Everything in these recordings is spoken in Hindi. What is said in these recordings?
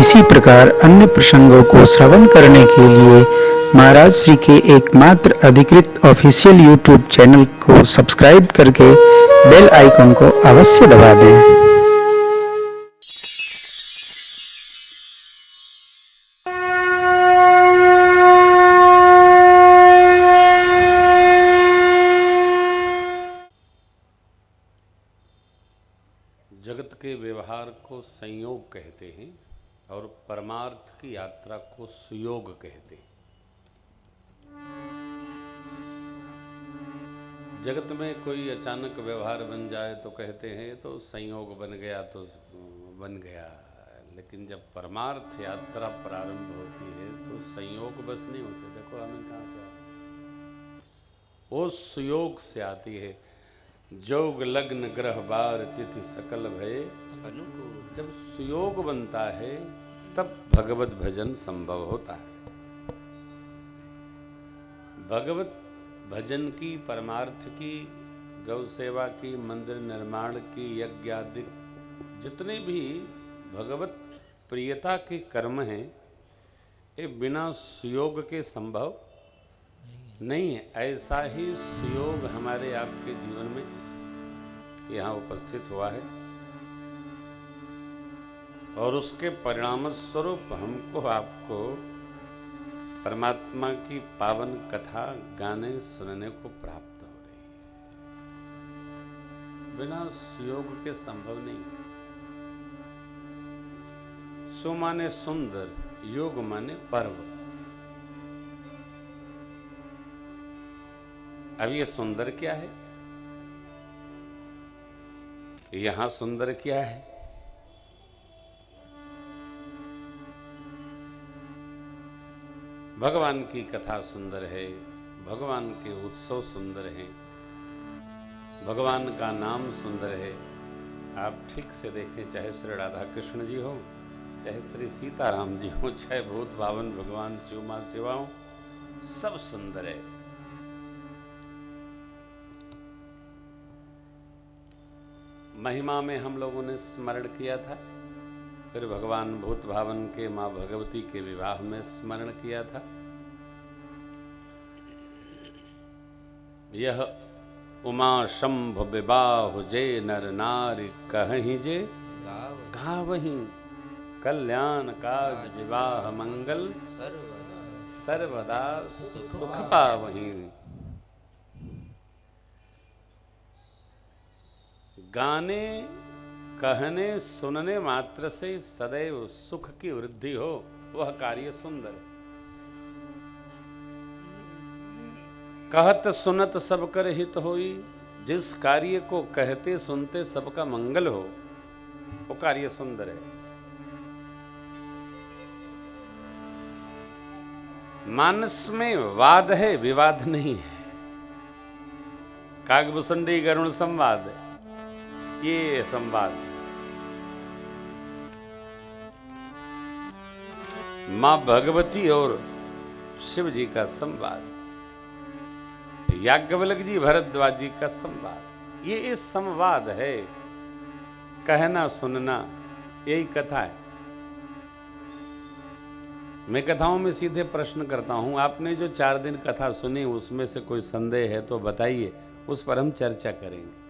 इसी प्रकार अन्य प्रसंगों को श्रवण करने के लिए महाराज श्री के एकमात्र अधिकृत ऑफिशियल यूट्यूब चैनल को सब्सक्राइब करके बेल आइकन को अवश्य दबा दें। जगत के व्यवहार को संयोग कहते हैं और परमार्थ की यात्रा को सुयोग कहते हैं। जगत में कोई अचानक व्यवहार बन जाए तो कहते हैं तो संयोग बन गया तो बन गया, लेकिन जब परमार्थ यात्रा प्रारंभ होती है तो संयोग बस नहीं होते। देखो हमें कहाँ से वो सुयोग से आती है। जोग लग्न ग्रह बार तिथि सकल भय अनुकूल। जब सुयोग बनता है तब भगवत भजन संभव होता है। भगवत भजन की, परमार्थ की, गौ सेवा की, मंदिर निर्माण की, यज्ञ आदि जितने भी भगवत प्रियता के कर्म हैं ये बिना सुयोग के संभव नहीं है। ऐसा ही सुयोग हमारे आपके जीवन में यहाँ उपस्थित हुआ है और उसके परिणाम स्वरूप हमको आपको परमात्मा की पावन कथा गाने सुनने को प्राप्त हो रही है। बिना सुयोग के संभव नहीं। सु माने सुंदर, योग माने पर्व। अब ये सुंदर क्या है, यहां सुंदर क्या है? भगवान की कथा सुंदर है, भगवान के उत्सव सुंदर हैं, भगवान का नाम सुंदर है। आप ठीक से देखें, चाहे श्री राधा कृष्ण जी हो, चाहे श्री सीताराम जी हो, चाहे भूत भावन भगवान शिव मां शिवा हो, सब सुंदर है। महिमा में हम लोगों ने स्मरण किया था, फिर भगवान भूत भावन के मां भगवती के विवाह में स्मरण किया था। यह उमा शंभ विवाह जे नर नारी कहीं जे गावहीं, कल्याण काज विवाह मंगल सर्वदा सुख पावहीं। गाने, कहने, सुनने मात्र से सदैव सुख की वृद्धि हो, वह कार्य सुंदर। कहत सुनत सब कर हित होई, जिस कार्य को कहते सुनते सबका मंगल हो, वो कार्य सुंदर है। मानस में वाद है, विवाद नहीं है। कागभूषणी गरुण संवाद है, ये संवाद। मां भगवती और शिव जी का संवाद, याज्ञवल्क्य जी भरद्वाज जी का संवाद, ये संवाद है। कहना सुनना यही कथा है। मैं कथाओं में सीधे प्रश्न करता हूं, आपने जो 4 दिन कथा सुनी उसमें से कोई संदेह है तो बताइए, उस पर हम चर्चा करेंगे।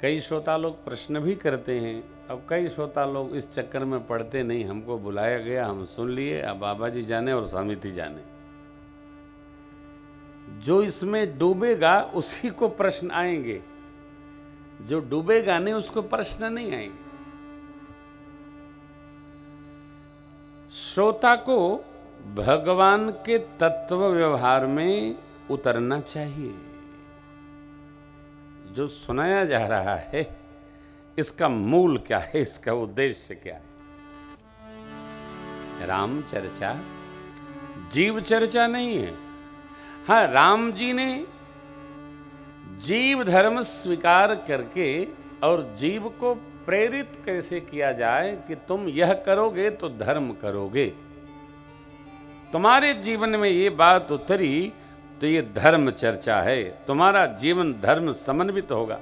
कई श्रोता लोग प्रश्न भी करते हैं। अब कई श्रोता लोग इस चक्कर में पड़ते नहीं, हमको बुलाया गया, हम सुन लिए, अब बाबा जी जाने और स्वामी जी जाने। जो इसमें डूबेगा उसी को प्रश्न आएंगे, जो डूबेगा नहीं उसको प्रश्न नहीं आएंगे। श्रोता को भगवान के तत्व व्यवहार में उतरना चाहिए। जो सुनाया जा रहा है इसका मूल क्या है, इसका उद्देश्य क्या है? राम चर्चा जीव चर्चा नहीं है। हाँ, राम जी ने जीव धर्म स्वीकार करके और जीव को प्रेरित कैसे किया जाए कि तुम यह करोगे तो धर्म करोगे। तुम्हारे जीवन में ये बात उतरी तो ये धर्म चर्चा है, तुम्हारा जीवन धर्म समन्वित होगा।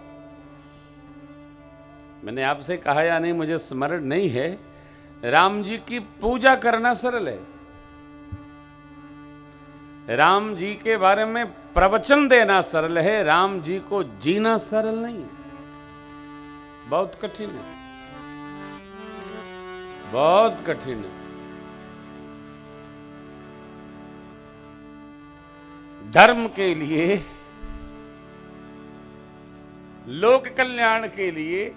मैंने आपसे कहा या नहीं मुझे स्मरण नहीं है, राम जी की पूजा करना सरल है, राम जी के बारे में प्रवचन देना सरल है, राम जी को जीना सरल नहीं है, बहुत कठिन है, बहुत कठिन है। धर्म के लिए, लोक कल्याण के लिए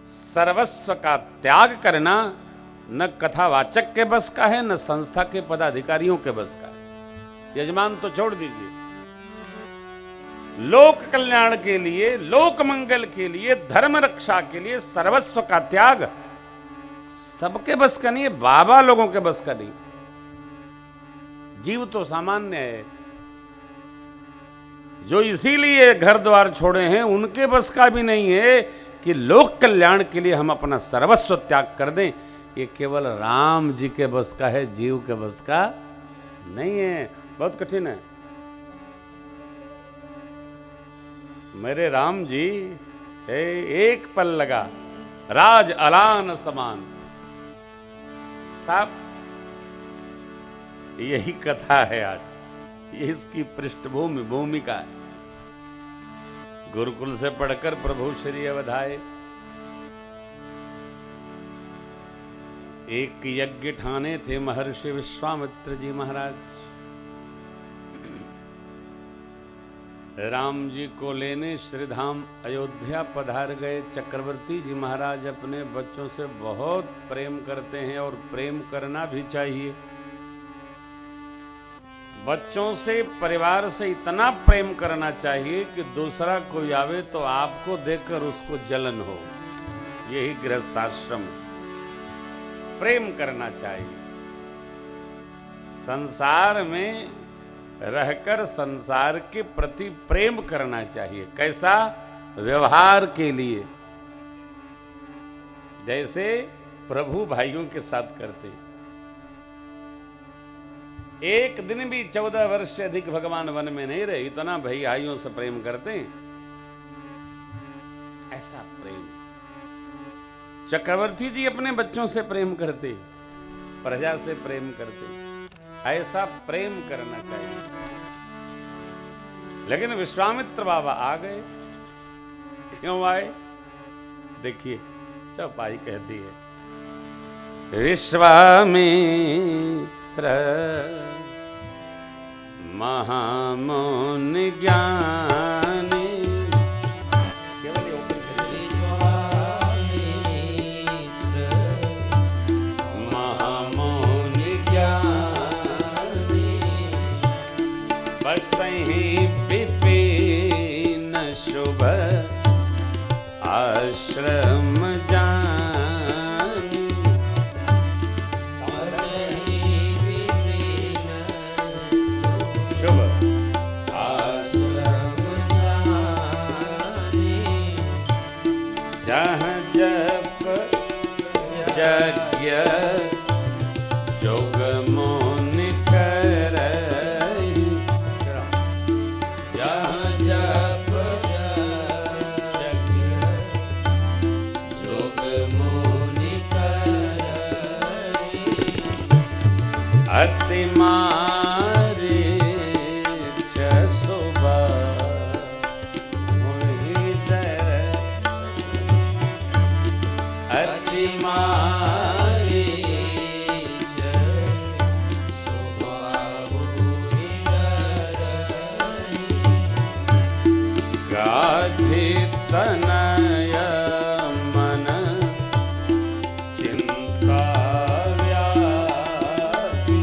सर्वस्व का त्याग करना न कथावाचक के बस का है, न संस्था के पदाधिकारियों के बस का है। यजमान तो छोड़ दीजिए, लोक कल्याण के लिए, लोक मंगल के लिए, धर्म रक्षा के लिए सर्वस्व का त्याग सबके बस का नहीं है, बाबा लोगों के बस का नहीं। जीव तो सामान्य है, जो इसीलिए घर द्वार छोड़े हैं उनके बस का भी नहीं है कि लोक कल्याण के लिए हम अपना सर्वस्व त्याग कर दें। ये केवल राम जी के बस का है, जीव के बस का नहीं है, बहुत कठिन है। मेरे राम जी एक पल लगा राज अलान समान। साहब यही कथा है आज, ये इसकी पृष्ठभूमि भूमिका है। गुरुकुल से पढ़कर प्रभु श्री अवधाए, एक यज्ञ ठाने थे महर्षि विश्वामित्र जी महाराज। राम जी को लेने श्रीधाम अयोध्या पधार गए। चक्रवर्ती जी महाराज अपने बच्चों से बहुत प्रेम करते हैं और प्रेम करना भी चाहिए। बच्चों से, परिवार से इतना प्रेम करना चाहिए कि दूसरा कोई आवे तो आपको देखकर उसको जलन हो। यही गृहस्थाश्रम है, प्रेम करना चाहिए। संसार में रहकर संसार के प्रति प्रेम करना चाहिए। कैसा? व्यवहार के लिए, जैसे प्रभु भाइयों के साथ करते। एक दिन भी 14 वर्ष से अधिक भगवान वन में नहीं रहे, इतना भाइयों से प्रेम करते हैं। ऐसा प्रेम चक्रवर्ती जी अपने बच्चों से प्रेम करते, प्रजा से प्रेम करते। ऐसा प्रेम करना चाहिए। लेकिन विश्वामित्र बाबा आ गए। क्यों आए? देखिए, चौपाई कहती है, विश्वामित्र महामुनि ज्ञानी। बसहि विपिन शुभ आश्रम जानी। शुभ आश्रम जानी। जहाँ जप यज्ञ जोग मुनि करई। जहाँ जप यज्ञ जोग मुनि करई। अति मारे जसुबा मोहि दर। अति मारे गाधी तनय मन चिंता व्यापी।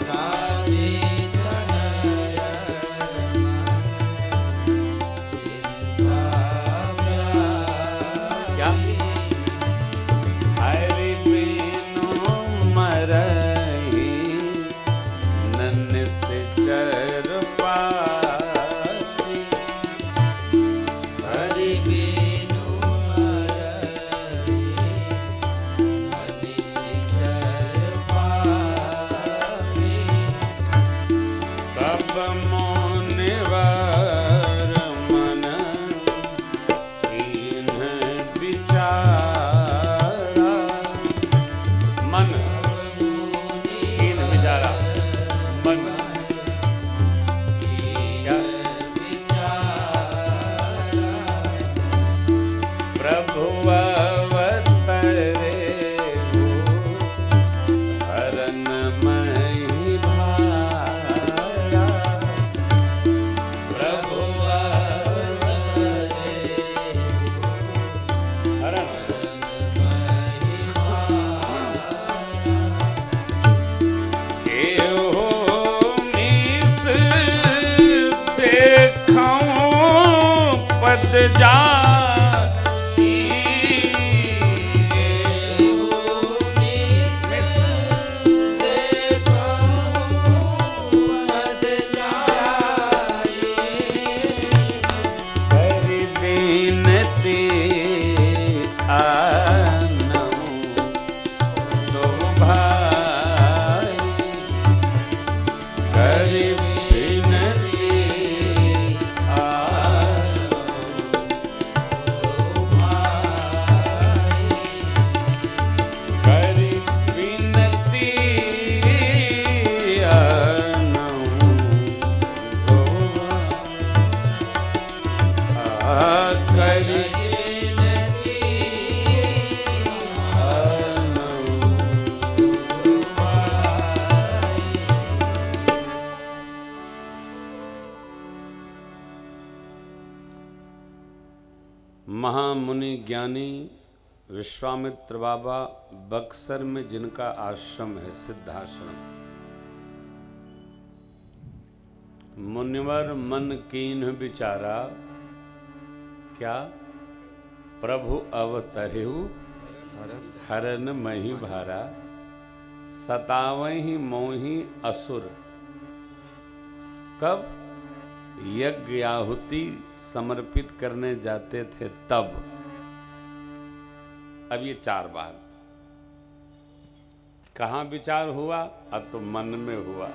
गाधी तनय मन चिंता व्यापी। प्रभु अवतरे हो हरन मही भारा। प्रभु अवतरे हो हरन मही भारा। एहो मीस देखऊं पद जा महामुनि ज्ञानी विश्वामित्र बाबा बक्सर में जिनका आश्रम है सिद्धाश्रम। मुनिवर मन कीन्ह विचारा क्या प्रभु अवतरेहु हरन मही भारा। सतावहि मोहि असुर कब यज्ञ आहुति समर्पित करने जाते थे तब। अब ये चार बात कहाँ विचार हुआ? तो मन में हुआ।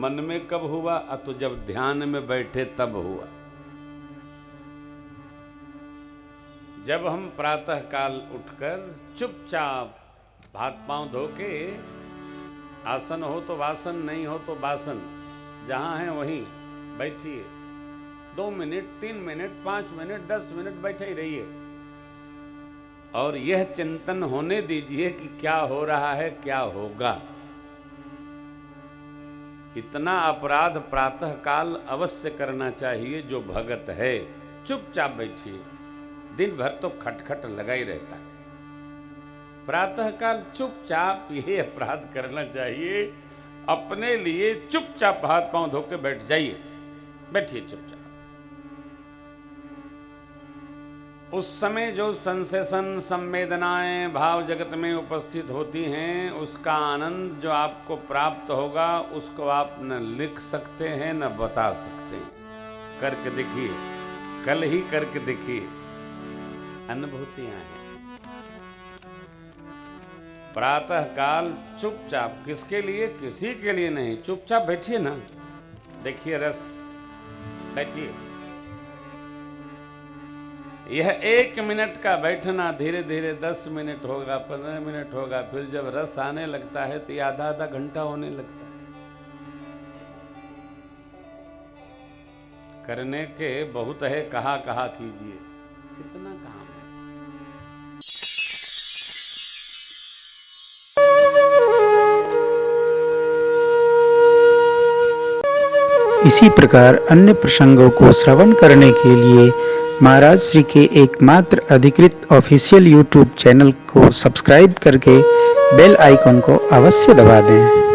मन में कब हुआ? तो जब ध्यान में बैठे तब हुआ। जब हम प्रातः काल उठकर चुपचाप हाथ पांव धो के, आसन हो तो वासन, नहीं हो तो बासन, जहां है वहीं बैठिए। 2 मिनट, 3 मिनट, 5 मिनट, 10 मिनट बैठे ही रहिए और यह चिंतन होने दीजिए कि क्या हो रहा है, क्या होगा। इतना अपराध प्रातः काल अवश्य करना चाहिए जो भगत है। चुपचाप बैठिए। दिन भर तो खटखट लगा ही रहता है। प्रातः काल चुपचाप ये अपराध करना चाहिए। अपने लिए चुपचाप हाथ पांव धो के बैठ जाइए। बैठिए चुपचाप। उस समय जो सेंसेशन, संवेदनाएं भाव जगत में उपस्थित होती हैं, उसका आनंद जो आपको प्राप्त होगा उसको आप न लिख सकते हैं न बता सकते हैं। करके देखिए, कल ही करके देखिए, अनुभूतियां हैं। प्रातः काल चुपचाप, किसके लिए? किसी के लिए नहीं। चुपचाप बैठिए ना, देखिए रस। बैठिए। यह 1 मिनट का बैठना धीरे धीरे 10 मिनट होगा, 15 मिनट होगा, फिर जब रस आने लगता है तो ये आधा घंटा होने लगता है। करने के बहुत है, कहा कीजिए। कितना काम है। इसी प्रकार अन्य प्रसंगों को श्रवण करने के लिए महाराज श्री के एकमात्र अधिकृत ऑफिशियल यूट्यूब चैनल को सब्सक्राइब करके बेल आइकन को अवश्य दबा दें।